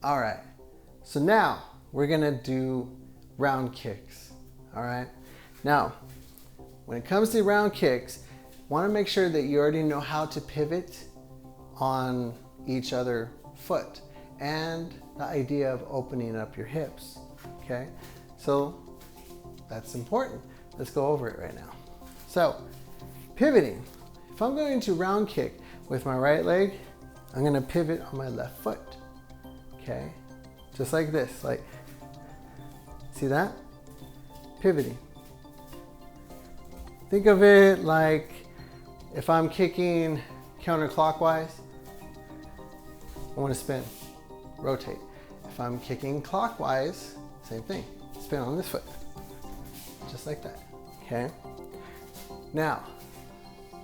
All right, so now we're gonna do round kicks. All right, now when it comes to round kicks, want to make sure that you already know how to pivot on each other foot and the idea of opening up your hips. Okay, so that's important. Let's go over it right now. So pivoting, if I'm going to round kick with my right leg, I'm going to pivot on my left foot. Okay, just like this, like, see that? Pivoting. Think of it like if I'm kicking counterclockwise, I want to spin, rotate. If I'm kicking clockwise, same thing, spin on this foot, just like that, okay? Now,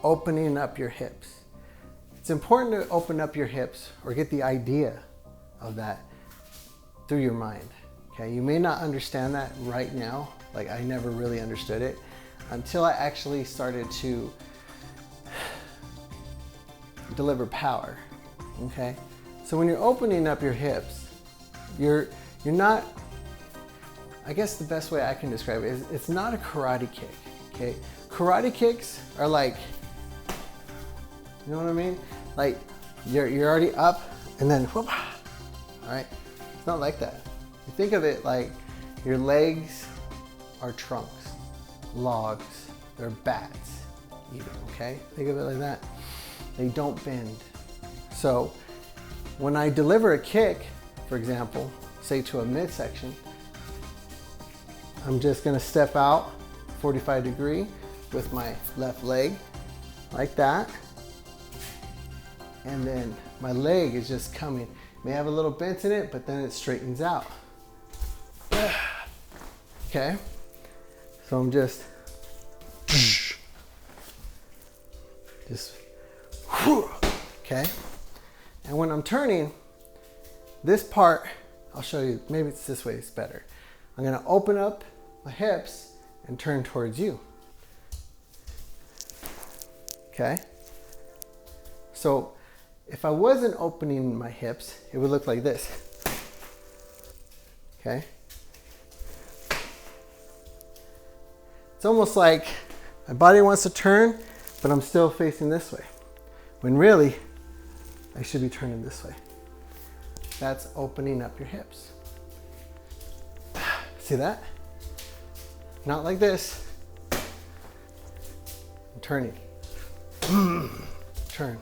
opening up your hips. It's important to open up your hips or get the idea of that through your mind, okay? You may not understand that right now, like I never really understood it until I actually started to deliver power, okay? So when you're opening up your hips, you're not, I guess the best way I can describe it is it's not a karate kick, okay? Karate kicks are like, you know what I mean? Like you're already up and then whoop, all right? It's not like that. You think of it like your legs are trunks, logs, they're bats even, okay? Think of it like that. They don't bend. So when I deliver a kick, for example, say to a midsection, I'm just gonna step out 45 degree with my left leg like that. And then my leg is just coming. May have a little bend in it, but then it straightens out. Okay? So I'm just okay? And when I'm turning, this part, I'll show you, maybe it's this way, it's better. I'm gonna open up my hips and turn towards you. Okay? So if I wasn't opening my hips, it would look like this. Okay? It's almost like my body wants to turn, but I'm still facing this way. When really, I should be turning this way. That's opening up your hips. See that? Not like this. I'm turning. Turn.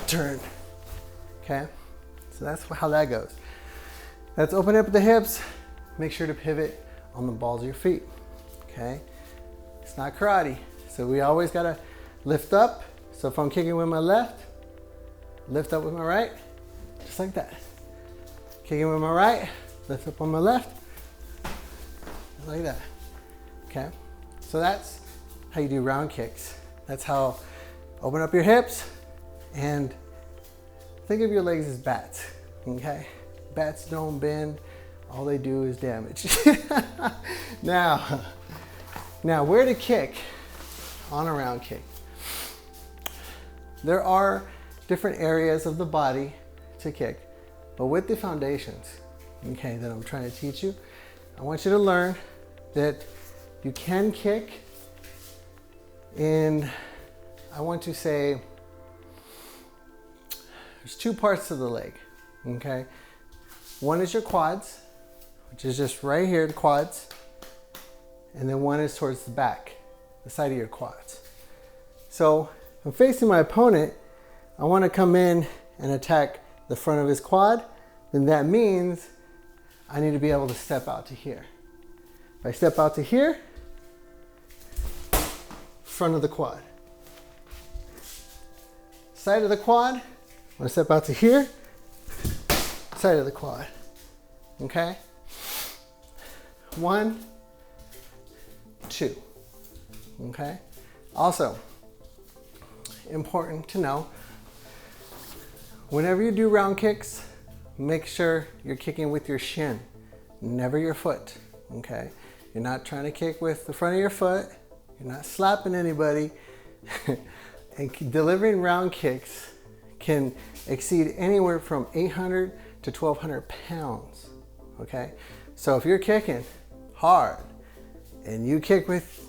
Turn. Okay? So that's how that goes. Let's open up the hips. Make sure to pivot on the balls of your feet. Okay? It's not karate. So we always gotta lift up. So if I'm kicking with my left, lift up with my right, just like that. Kicking with my right, lift up on my left, just like that. Okay? So that's how you do round kicks. That's how, open up your hips and think of your legs as bats, okay? Bats don't bend, all they do is damage. Now where to kick on a round kick? There are different areas of the body to kick, but with the foundations, okay, that I'm trying to teach you, I want you to learn that you can kick in, I want to say, there's two parts to the leg, okay? One is your quads, which is just right here, the quads, and then one is towards the back, the side of your quads. So if I'm facing my opponent, I want to come in and attack the front of his quad, then that means I need to be able to step out to here. If I step out to here, front of the quad. Side of the quad, I'm gonna step out to here, side of the quad, okay? 1, 2, okay? Also, important to know, whenever you do round kicks, make sure you're kicking with your shin, never your foot, okay? You're not trying to kick with the front of your foot, you're not slapping anybody, and delivering round kicks can exceed anywhere from 800 to 1,200 pounds, okay? So if you're kicking hard and you kick with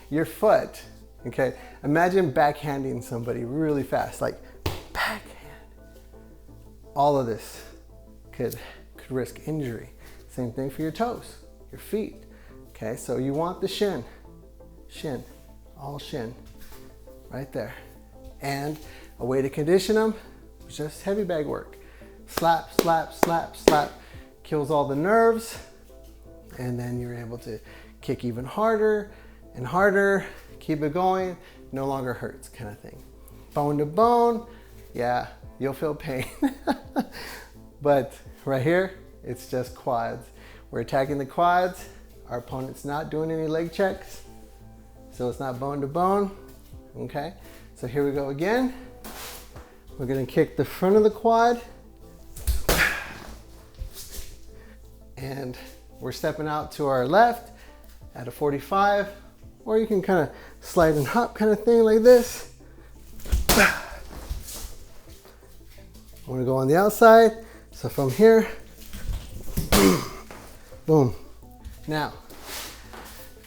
your foot, okay, imagine backhanding somebody really fast, like backhand. All of this could risk injury. Same thing for your toes, your feet, okay? So you want the shin, all shin, right there. And a way to condition them is just heavy bag work. Slap, slap, slap, slap, kills all the nerves, and then you're able to kick even harder and harder, keep it going, no longer hurts kind of thing. Bone to bone, yeah, you'll feel pain. But right here, it's just quads. We're attacking the quads. Our opponent's not doing any leg checks, so it's not bone to bone, okay? So here we go again. We're gonna kick the front of the quad, and we're stepping out to our left at a 45, or you can kind of slide and hop kind of thing like this. I'm gonna go on the outside. So from here, boom. Now,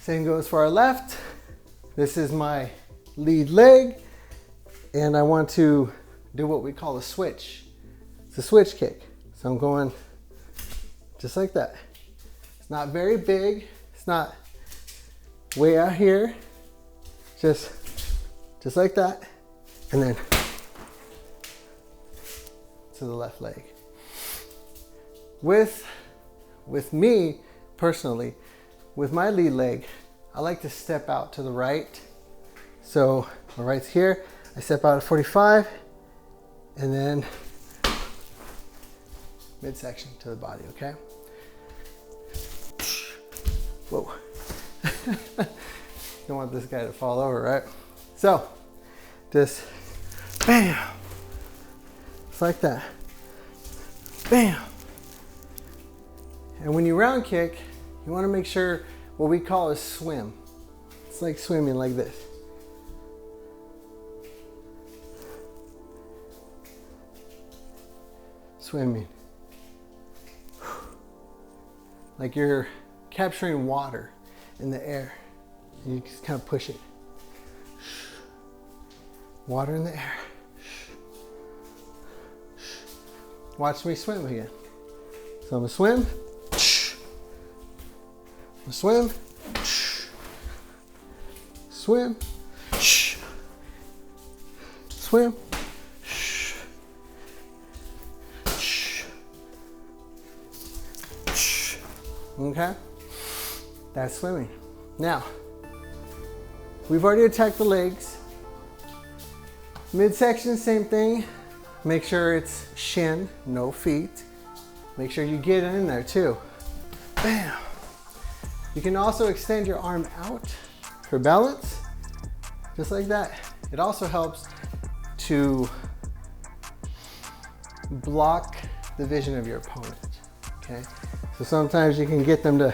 same goes for our left. This is my lead leg, and I want to do what we call a switch. It's a switch kick. So I'm going just like that. It's not very big. It's not way out here. Just like that. And then to the left leg. With me, personally, with my lead leg, I like to step out to the right. So my right's here, I step out at 45, and then midsection to the body, okay? Whoa. Don't want this guy to fall over, right? So, just bam, just like that, bam. And when you round kick, you want to make sure what we call a swim. It's like swimming like this. Swimming. Like you're capturing water in the air. And you just kind of push it. Water in the air. Watch me swim again. So I'm gonna swim. Swim, swim, swim, okay? That's swimming. Now, we've already attacked the legs. Midsection, same thing. Make sure it's shin, no feet. Make sure you get in there too. Bam. You can also extend your arm out for balance, just like that. It also helps to block the vision of your opponent, okay? So sometimes you can get them to,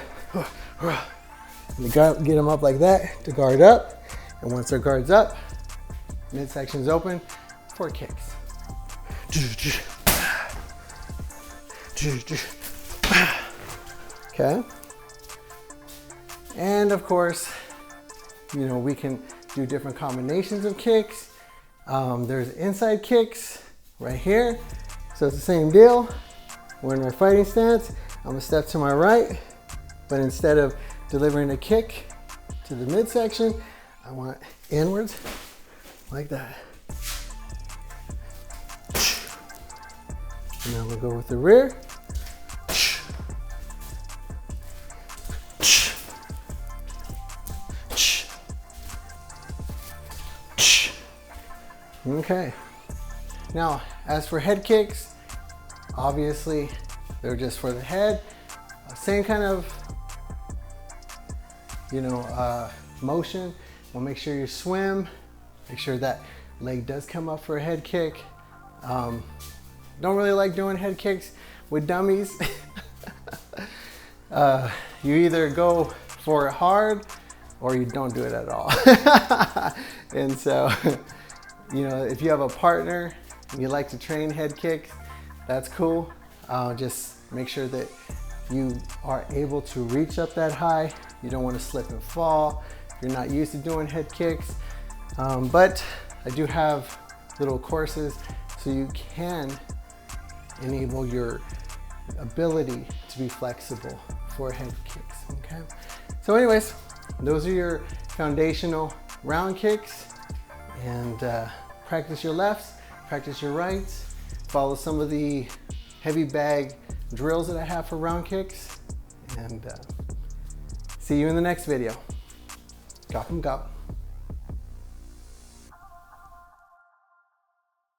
get them up like that to guard up. And once their guard's up, midsection's open for kicks. Okay? And of course, you know, we can do different combinations of kicks. There's inside kicks right here. So it's the same deal. We're in our fighting stance. I'm gonna step to my right, but instead of delivering a kick to the midsection, I want inwards like that. And then we'll go with the rear. Okay, now as for head kicks, obviously they're just for the head. Same kind of, you know, motion. We'll make sure you swim, make sure that leg does come up for a head kick. Don't really like doing head kicks with dummies. You either go for it hard or you don't do it at all. And so, you know, if you have a partner, you like to train head kicks, that's cool. Just make sure that you are able to reach up that high. You don't want to slip and fall. You're not used to doing head kicks. But I do have little courses so you can enable your ability to be flexible for head kicks, okay? So anyways, those are your foundational round kicks, and practice your lefts, practice your rights, follow some of the heavy bag drills that I have for round kicks, and see you in the next video. Gap 'em gap.